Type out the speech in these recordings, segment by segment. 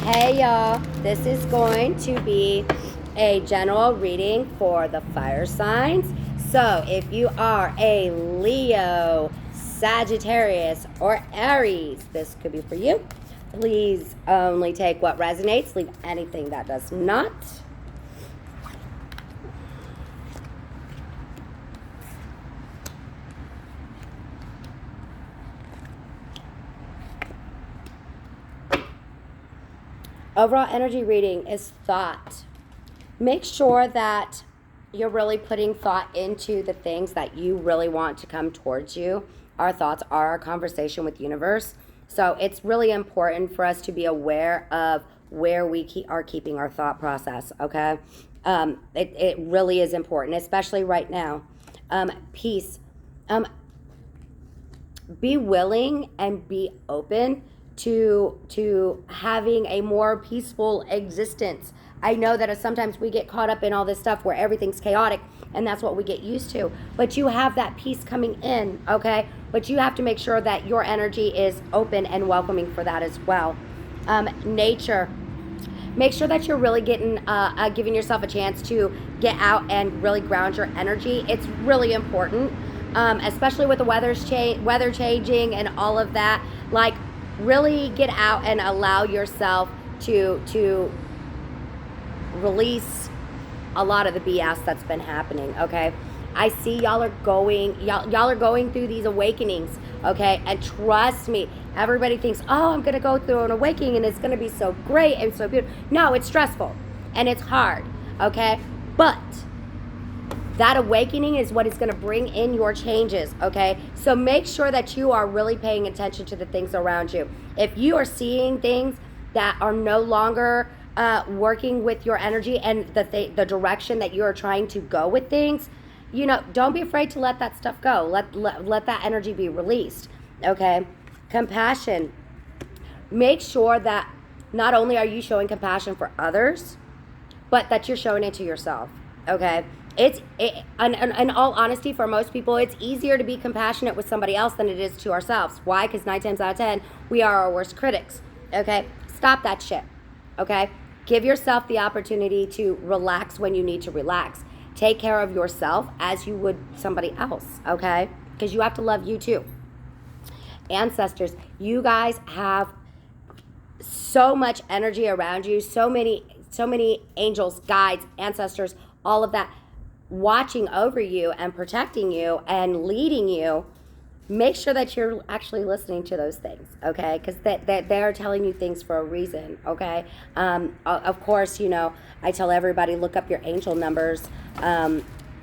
Hey y'all, this is going to be a general reading for the fire signs. So if you are a Leo, Sagittarius, or Aries, this could be for you. Please only take what resonates, leave anything that does not. Overall energy reading is thought. Make sure that you're really putting thought into the things that you really want to come towards you. Our thoughts are our conversation with the universe. So it's really important for us to be aware of where we are keeping our thought process, okay? It really is important, especially right now. Peace. Be willing and be open to having a more peaceful existence. I know that sometimes we get caught up in all this stuff where everything's chaotic, and that's what we get used to. But you have that peace coming in, okay? But you have to make sure that your energy is open and welcoming for that as well. Nature. Make sure that you're really giving yourself a chance to get out and really ground your energy. It's really important, especially with the weather changing and all of that. Like, really get out and allow yourself to release a lot of the BS that's been happening, okay? I see y'all are going through these awakenings, okay? And trust me, everybody thinks, oh, I'm gonna go through an awakening and it's gonna be so great and so beautiful. No, it's stressful and it's hard, okay? But that awakening is what is going to bring in your changes, okay? So make sure that you are really paying attention to the things around you. If you are seeing things that are no longer working with your energy and the direction that you are trying to go with things, don't be afraid to let that stuff go. Let that energy be released, okay? Compassion. Make sure that not only are you showing compassion for others, but that you're showing it to yourself, okay? In all honesty, for most people, it's easier to be compassionate with somebody else than it is to ourselves. Why? Because 9 times out of 10, we are our worst critics, okay? Stop that shit, okay? Give yourself the opportunity to relax when you need to relax. Take care of yourself as you would somebody else, okay? Because you have to love you too. Ancestors, you guys have so much energy around you, so many angels, guides, ancestors, all of that, watching over you and protecting you and leading you. Make sure that you're actually listening to those things, okay? Because they're telling you things for a reason, okay? Of course, I tell everybody, look up your angel numbers.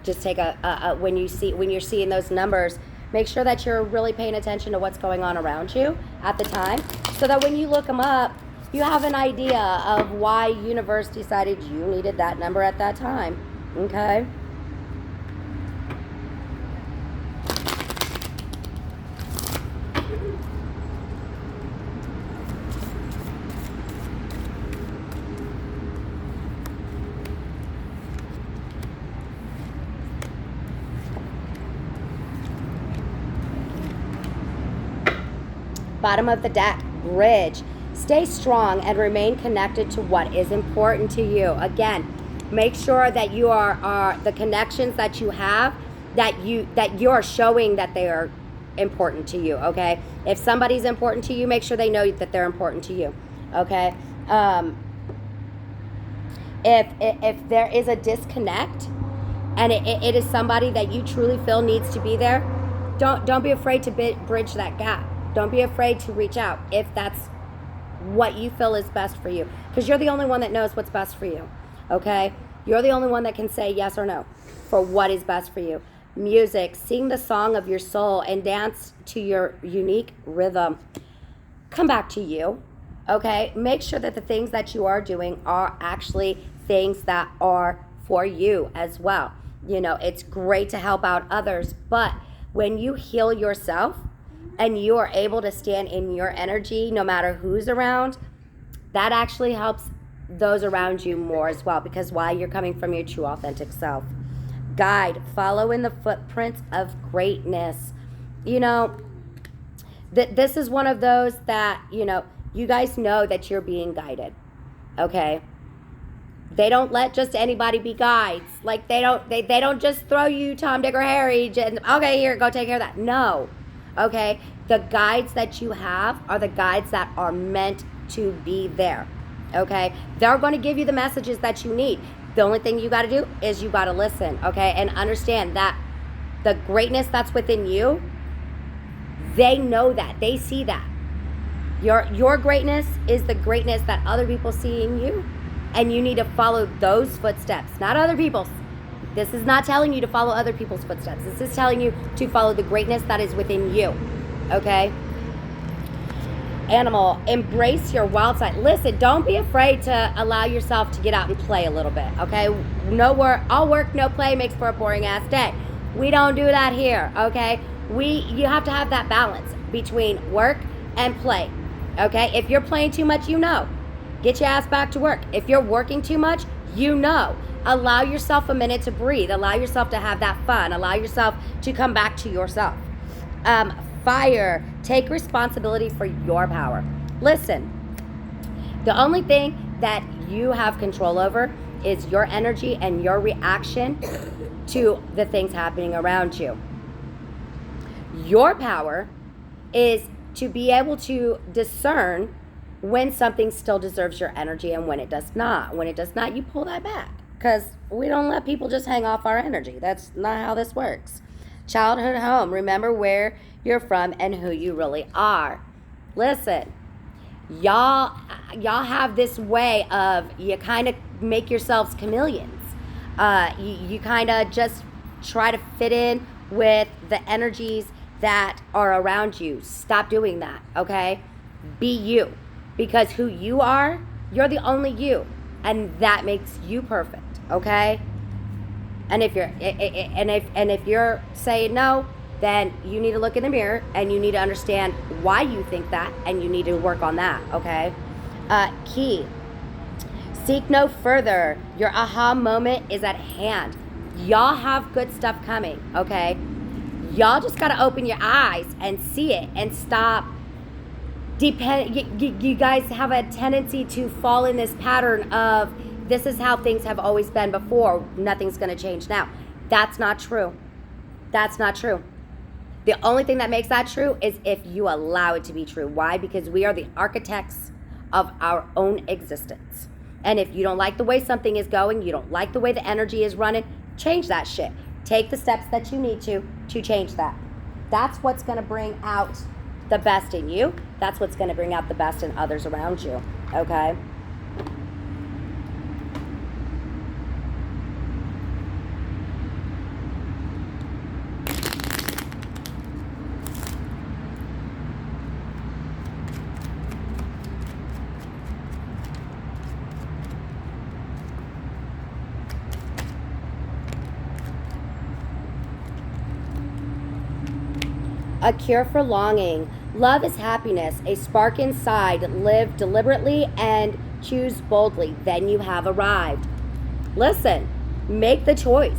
Just take when you're seeing those numbers, make sure that you're really paying attention to what's going on around you at the time, so that when you look them up, you have an idea of why universe decided you needed that number at that time, okay? Bottom of the deck, bridge. Stay strong and remain connected to what is important to you. Again, make sure that you are the connections that you have, that you're showing that they are important to you, okay? If somebody's important to you, make sure they know that they're important to you, okay? If there is a disconnect and it is somebody that you truly feel needs to be there, don't be afraid to bridge that gap. Don't be afraid to reach out if that's what you feel is best for you, because you're the only one that knows what's best for you, okay? You're the only one that can say yes or no for what is best for you. Music, sing the song of your soul and dance to your unique rhythm. Come back to you, okay? Make sure that the things that you are doing are actually things that are for you as well. It's great to help out others, but when you heal yourself and you are able to stand in your energy no matter who's around, that actually helps those around you more as well, because why? You're coming from your true authentic self. Guide, follow in the footprints of greatness. This is one of those that, you guys know that you're being guided, okay? They don't let just anybody be guides. Like they don't just throw you Tom, Dick, or Harry. Okay, here, go take care of that. No, okay. The guides that you have are the guides that are meant to be there. Okay, they're going to give you the messages that you need. The only thing you got to do is you got to listen. Okay, and understand that the greatness that's within you. They know that. They see that. Your greatness is the greatness that other people see in you. And you need to follow those footsteps, not other people's. This is not telling you to follow other people's footsteps. This is telling you to follow the greatness that is within you, okay? Animal, embrace your wild side. Listen, don't be afraid to allow yourself to get out and play a little bit, okay? No work, all work, no play makes for a boring ass day. We don't do that here, okay? You have to have that balance between work and play, okay? If you're playing too much, you know. Get your ass back to work. If you're working too much, you know. Allow yourself a minute to breathe. Allow yourself to have that fun. Allow yourself to come back to yourself. Fire. Take responsibility for your power. Listen, the only thing that you have control over is your energy and your reaction to the things happening around you. Your power is to be able to discern when something still deserves your energy and when it does not. When it does not, you pull that back. Because we don't let people just hang off our energy. That's not how this works. Childhood home. Remember where you're from and who you really are. Listen, y'all have this way of, you kind of make yourselves chameleons. You kind of just try to fit in with the energies that are around you. Stop doing that, okay? Be you. Because who you are, you're the only you, and that makes you perfect, okay? And if you're saying no, then you need to look in the mirror and you need to understand why you think that, and you need to work on that, okay? Key, seek no further. Your aha moment is at hand. Y'all have good stuff coming, okay? Y'all just gotta open your eyes and see it and stop. You guys have a tendency to fall in this pattern of, this is how things have always been before, nothing's going to change now. That's not true. That's not true. The only thing that makes that true is if you allow it to be true. Why? Because we are the architects of our own existence. And if you don't like the way something is going, you don't like the way the energy is running, change that shit. Take the steps that you need to change that. That's what's going to bring out the best in you. That's what's going to bring out the best in others around you, okay? A cure for longing. Love is happiness, a spark inside. Live deliberately and choose boldly. Then you have arrived. Listen, make the choice.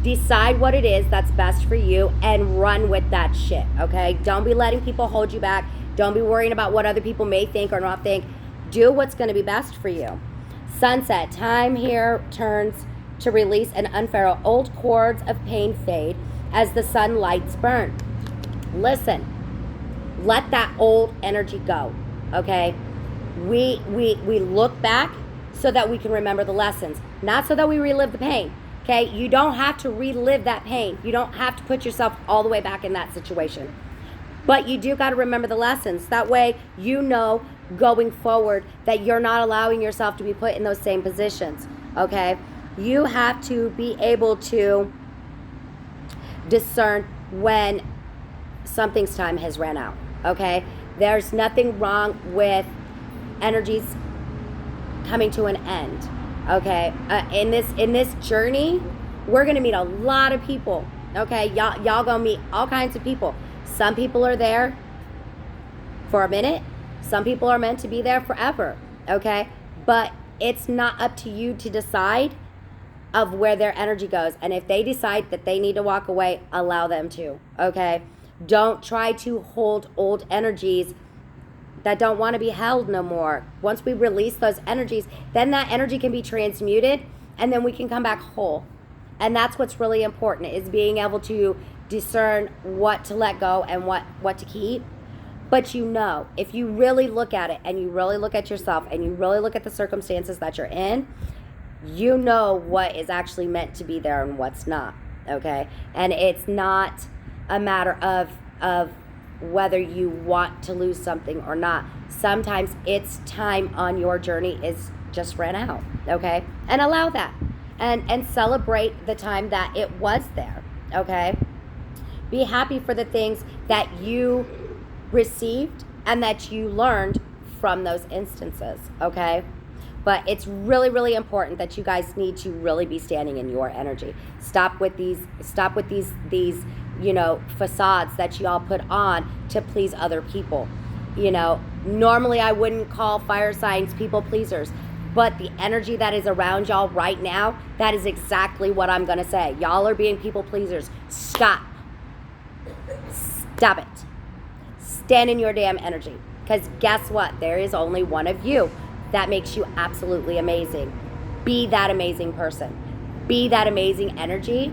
Decide what it is that's best for you and run with that shit, okay? Don't be letting people hold you back. Don't be worrying about what other people may think or not think. Do what's going to be best for you. Sunset. Time here turns to release and unfurl. Old cords of pain fade as the sun lights burn. Listen, let that old energy go, okay? We look back so that we can remember the lessons, not so that we relive the pain, okay? You don't have to relive that pain. You don't have to put yourself all the way back in that situation. But you do got to remember the lessons. That way you know going forward that you're not allowing yourself to be put in those same positions, okay? You have to be able to discern when something's time has ran out, okay? There's nothing wrong with energies coming to an end, okay? In this journey, we're gonna meet a lot of people, okay? Y'all gonna meet all kinds of people. Some people are there for a minute. Some people are meant to be there forever, okay? But it's not up to you to decide of where their energy goes. And if they decide that they need to walk away, allow them to, okay? Don't try to hold old energies that don't want to be held no more. Once we release those energies, then that energy can be transmuted, and then we can come back whole. And that's what's really important, is being able to discern what to let go and what to keep. But you know, if you really look at it and you really look at yourself and you really look at the circumstances that you're in, you know what is actually meant to be there and what's not, okay? And it's not a matter of whether you want to lose something or not. Sometimes it's time on your journey is just ran out, okay? And allow that. And celebrate the time that it was there, okay? Be happy for the things that you received and that you learned from those instances, okay? But it's really, really important that you guys need to really be standing in your energy. Stop with these, you know, facades that you all put on to please other people. You know, normally I wouldn't call fire signs people pleasers, but the energy that is around y'all right now, that is exactly what I'm gonna say. Y'all are being people pleasers. Stop. Stop it. Stand in your damn energy. Because guess what? There is only one of you that makes you absolutely amazing. Be that amazing person. Be that amazing energy.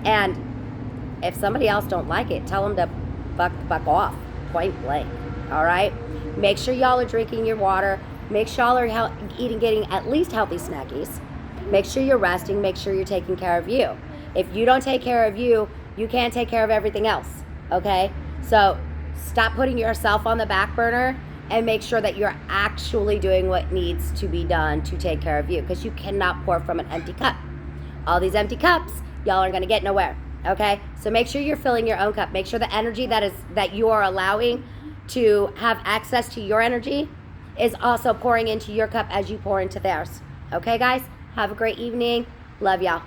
And if somebody else don't like it, tell them to fuck off. Point blank. All right? Make sure y'all are drinking your water. Make sure y'all are getting at least healthy snackies. Make sure you're resting. Make sure you're taking care of you. If you don't take care of you, you can't take care of everything else. Okay? So stop putting yourself on the back burner and make sure that you're actually doing what needs to be done to take care of you, because you cannot pour from an empty cup. All these empty cups, y'all aren't going to get nowhere. Okay? So make sure you're filling your own cup. Make sure the energy that you are allowing to have access to your energy is also pouring into your cup as you pour into theirs. Okay, guys? Have a great evening. Love y'all.